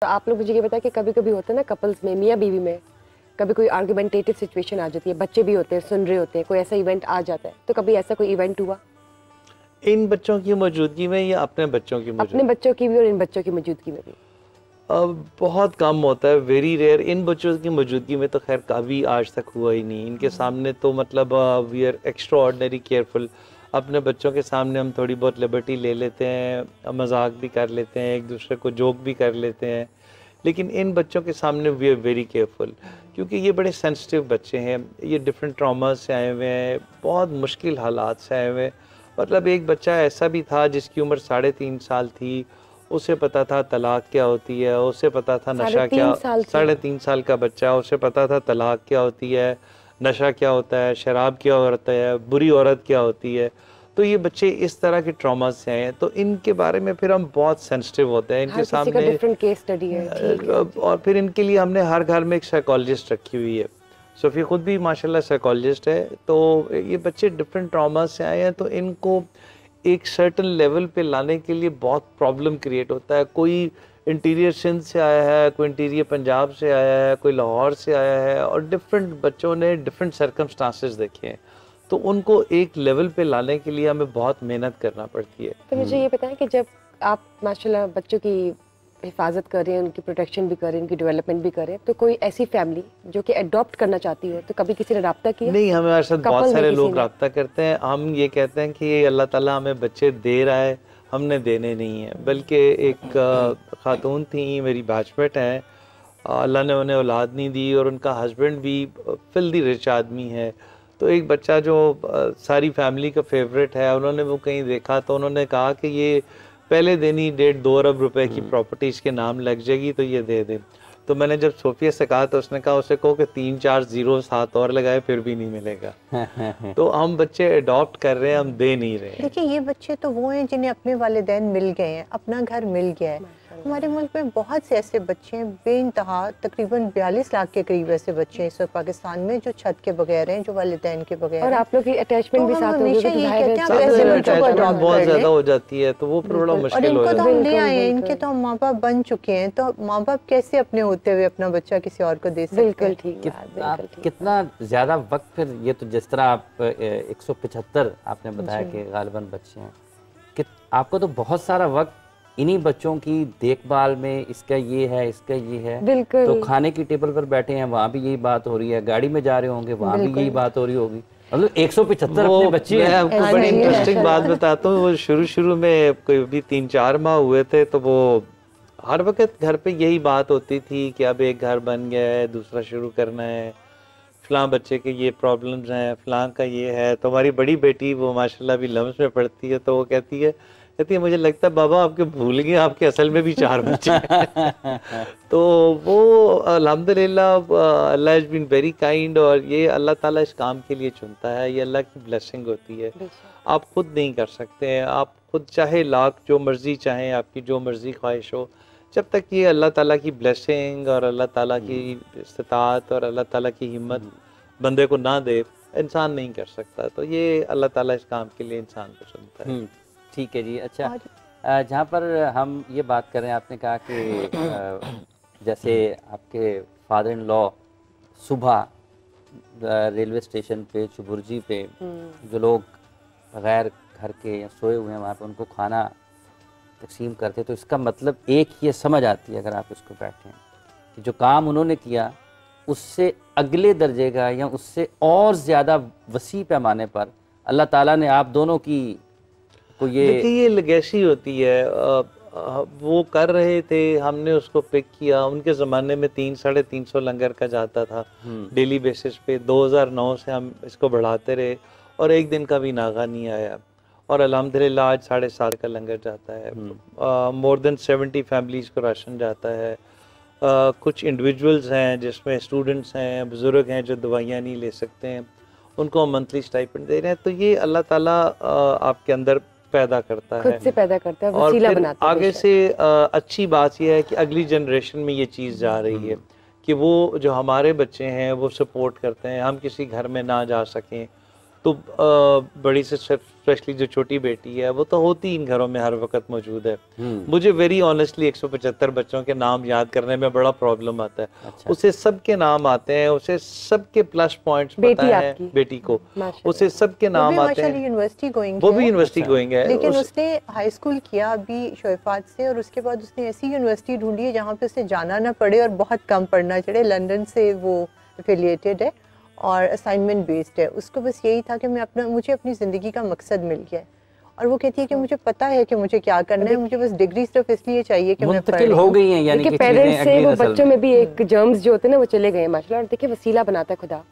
तो आप लोग मुझे ये बताएं कि कभी-कभी होता है ना कपल्स में, मियाँ बीवी में, कभी कोई आर्गुमेंटेटिव सिचुएशन आ जाती है, बच्चे भी होते हैं, सुन रहे होते हैं, कोई ऐसा इवेंट आ जाता है, तो कभी ऐसा कोई इवेंट हुआ? इन बच्चों की मौजूदगी में या अपने बच्चों की अपने मौजूदगी? बच्चों की भी और इन बच्चों की मौजूदगी में भी? अब बहुत कम होता है, वेरी रेयर। इन बच्चों की मौजूदगी में तो खैर कभी आज तक हुआ ही नहीं। इनके सामने तो मतलब we are extraordinary careful. अपने बच्चों के सामने हम थोड़ी बहुत लिबर्टी ले लेते हैं, मजाक भी कर लेते हैं, एक दूसरे को जोक भी कर लेते हैं, लेकिन इन बच्चों के सामने वी आर वेरी केयरफुल, क्योंकि ये बड़े सेंसिटिव बच्चे हैं। ये डिफरेंट ट्रॉमास से आए हुए हैं, बहुत मुश्किल हालात से आए हुए हैं। मतलब एक बच्चा ऐसा भी था जिसकी उम्र 3.5 साल थी, उसे पता था तलाक क्या होती है, उसे पता था नशा क्या। 3.5 साल का बच्चा, उसे पता था तलाक क्या होती है, नशा क्या होता है, शराब क्या होता है, बुरी औरत क्या होती है। तो ये बच्चे इस तरह के ट्रॉमा से हैं, तो इनके बारे में फिर हम बहुत सेंसिटिव होते हैं इनके सामने। किसी का डिफरेंट केस स्टडी है, ठीक है। और फिर इनके लिए हमने हर घर में एक साइकोलॉजिस्ट रखी हुई है। सोफी खुद भी माशाल्लाह साइकोलॉजिस्ट है। तो ये बच्चे डिफरेंट ट्रॉमा से आए हैं, तो इनको एक सर्टन लेवल पे लाने के लिए बहुत प्रॉब्लम क्रिएट होता है। कोई इंटीरियर सिंध से आया है, कोई इंटीरियर पंजाब से आया है, कोई लाहौर से आया है, और डिफरेंट बच्चों ने डिफरेंट सर्कमस्टांसेस देखे हैं, तो उनको एक लेवल पे लाने के लिए हमें बहुत मेहनत करना पड़ती है। तो मुझे ये बताएं कि जब आप माशाल्लाह बच्चों की हिफाजत कर रहे हैं, उनकी प्रोटेक्शन भी कर रहे हैं, उनकी डेवलपमेंट भी कर रहे हैं, तो कोई ऐसी फैमिली जो कि अडॉप्ट करना चाहती हो, तो कभी किसी ने रब्ता किया? नहीं, हमारे साथ बहुत सारे लोग रब्ता करते हैं। हम ये कहते हैं कि अल्लाह ताला हमें बच्चे दे रहा है, हमने देने नहीं है। बल्कि एक खातून थी, मेरी बैचमेट हैं, अल्लाह ने उन्हें औलाद नहीं दी, और उनका हस्बैंड भी फिल्दी रिच आदमी है। तो एक बच्चा जो सारी फैमिली का फेवरेट है, उन्होंने वो कहीं देखा तो उन्होंने कहा कि ये पहले दिन ही 1.5-2 अरब रुपए की प्रॉपर्टी इसके नाम लग जाएगी, तो ये दे दे। तो मैंने जब सोफिया से कहा तो उसने कहा, उसे कहो कि 3-4 जीरो साथ और लगाए फिर भी नहीं मिलेगा। तो हम बच्चे अडॉप्ट कर रहे हैं, हम दे नहीं रहे हैं। देखिए, ये बच्चे तो वो हैं जिन्हें अपने वालिदैन मिल गए हैं, अपना घर मिल गया है। हमारे मुल्क में बहुत से ऐसे बच्चे हैं, बेइंतहा, तकरीबन 42 लाख के करीब ऐसे बच्चे हैं इस वक्त पाकिस्तान में जो छत के बगैर हैं, जो वालिदैन के बगैर। और आप लोग की अटैचमेंट भी साथ होगी, तो अटैचमेंट बहुत ज्यादा हो जाती है, तो वो बड़ा मुश्किल हो जाता है। इनको तो हम ले आए हैं, इनके तो हम माँ बाप बन चुके हैं, तो माँ बाप कैसे अपने होते हुए अपना बच्चा किसी और को दे सकते हैं? बिल्कुल ठीक है। कितना ज्यादा वक्त फिर, ये तो जिस तरह आप 175 आपने बताया कि गालिबन बच्चे हैं, कि आपको तो बहुत सारा वक्त इन्हीं बच्चों की देखभाल में, इसका ये है, इसका ये है। बिल्कुल। तो खाने की टेबल पर बैठे हैं, वहाँ भी यही बात हो रही है, गाड़ी में जा रहे होंगे, वहाँ भी यही बात हो रही होगी। मतलब 175 अपने बच्चे हैं। मैं आपको बड़ी इंटरेस्टिंग बात बताता हूँ। वो शुरू में कोई भी 3-4 माह हुए थे, तो वो हर वक्त घर पे यही बात होती थी कि अब एक घर बन गया है, दूसरा शुरू करना है, फलां बच्चे के ये प्रॉब्लम्स हैं, फलां का ये है। तो हमारी बड़ी बेटी वो माशाल्लाह भी लम्स में पढ़ती है, तो वो कहती है मुझे लगता है बाबा आपके भूल गए, आपके असल में भी 4 बच्चे हैं। तो वो अल्हम्दुलिल्लाह, अल्लाह हैज़ बीन वेरी काइंड, और ये अल्लाह ताला इस काम के लिए चुनता है, ये अल्लाह की ब्लेसिंग होती है। आप खुद नहीं कर सकते हैं, आप खुद चाहे लाख जो मर्जी चाहें, आपकी जो मर्जी ख्वाहिश हो, जब तक ये अल्लाह ताला की ब्लेसिंग और अल्लाह ताला की इस्तिताअत और अल्लाह ताला की हिम्मत बंदे को ना दे, इंसान नहीं कर सकता। तो ये अल्लाह ताला इस काम के लिए इंसान को चुनता है। ठीक है जी। अच्छा, जहाँ पर हम ये बात कर रहे हैं, आपने कहा कि जैसे आपके फादर इन लॉ सुबह रेलवे स्टेशन पे, चुबुर्जी पे, जो लोग गैर घर के या सोए हुए हैं वहाँ पे उनको खाना तकसीम करते, तो इसका मतलब एक ये समझ आती है अगर आप इसको बैठें कि जो काम उन्होंने किया उससे अगले दर्जे का या उससे और ज़्यादा वसी पैमाने पर अल्लाह ताला ने आप दोनों की को ये लेगेसी होती है। वो कर रहे थे, हमने उसको पिक किया। उनके ज़माने में 300-350 लंगर का जाता था डेली बेसिस पे। 2009 से हम इसको बढ़ाते रहे, और एक दिन का भी नागा नहीं आया, और अल्हम्दुलिल्लाह आज 7.5 का लंगर जाता है। मोर देन 70 फैमिलीज़ को राशन जाता है। कुछ इंडिविजुअल्स हैं जिसमें स्टूडेंट्स हैं, बुज़ुर्ग हैं जो दवाइयाँ नहीं ले सकते हैं, उनको हम मंथली स्टाइपेंड दे रहे हैं। तो ये अल्लाह ताला आपके अंदर पैदा करता है, खुद से पैदा करता है, और वसीला फिर बनाता है। आगे से अच्छी बात यह है कि अगली जनरेशन में ये चीज़ जा रही है कि वो जो हमारे बच्चे हैं वो सपोर्ट करते हैं। हम किसी घर में ना जा सकें तो बड़ी से स्पेशली जो छोटी बेटी है वो तो होती इन घरों में हर वक्त मौजूद है। मुझे वेरी ऑनेस्टली 175 बच्चों के नाम याद करने में बड़ा प्रॉब्लम आता है। अच्छा। उसे सबके नाम आते हैं, उसे सबके प्लस पॉइंट्स पता है बेटी को, उसे सबके नाम आते हैं। यूनिवर्सिटी गोइंग, वो भी यूनिवर्सिटी गोइंग है, लेकिन उसने हाई स्कूल किया अभी शोएफात से, और उसके बाद उसने ऐसी यूनिवर्सिटी ढूंढी है जहाँ पे उसे जाना ना पड़े और बहुत कम पढ़ना चढ़े। लंदन से वो एफिलिएटेड है और असाइनमेंट बेस्ड है। उसको बस यही था कि मुझे अपनी ज़िंदगी का मकसद मिल गया है, और वो कहती है कि मुझे पता है कि मुझे क्या करना है, मुझे बस डिग्री सिर्फ इसलिए चाहिए कि मैं पढ़ हो गई है, यानी कि पेरेंट्स से वो बच्चों में भी एक जर्म्स जो होते हैं ना वो चले गए हैं माशाल्लाह। और देखिए वसीला बनाता है खुदा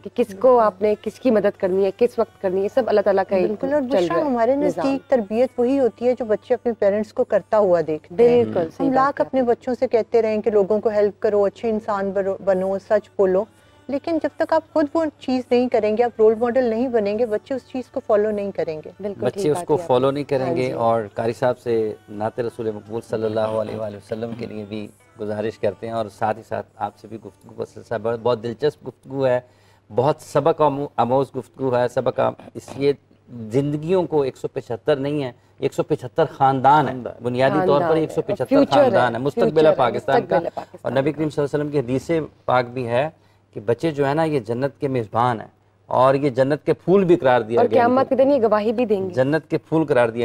कि किसको आपने किसकी मदद करनी है, किस वक्त करनी है, सब अल्लाह ताला का बिल्कुल। और बुशरा हमारे नज़दीक तरबियत वही होती है जो बच्चे अपने पेरेंट्स को करता हुआ देखते हैं। बिल्कुल हम लाख अपने बच्चों से कहते रहें कि लोगों को हेल्प करो, अच्छे इंसान बनो, सच बोलो, लेकिन जब तक आप खुद वो चीज़ नहीं करेंगे, आप रोल मॉडल नहीं बनेंगे, बच्चे उस चीज़ को फॉलो नहीं करेंगे। बच्चे उसको फॉलो नहीं करेंगे। और कारी साहब से नाते रसूल मकबूल सल्लल्लाहु अलैहि वसल्लम के लिए भी गुजारिश करते हैं, और साथ ही साथ आपसे भी गुफ्तगू का सिलसिला बहुत दिलचस्प गुफ्तगू है, बहुत सबक आमोज़ गुफ्तगू है। सबक इसलिए ज़िंदगियों को 175 नहीं है, 175 ख़ानदान है, बुनियादी तौर पर 175 ख़ानदान है, मुस्तक़बिल है पाकिस्तान का। और नबी करीम सल्लल्लाहु अलैहि वसल्लम की हदीस पाक भी है कि बच्चे जो है ना ये जन्नत के मेज़बान हैं, और ये जन्नत के फूल भी करार दिया गया, क़यामत के दिन ये गवाही भी देंगे, जन्नत के फूल करार दिया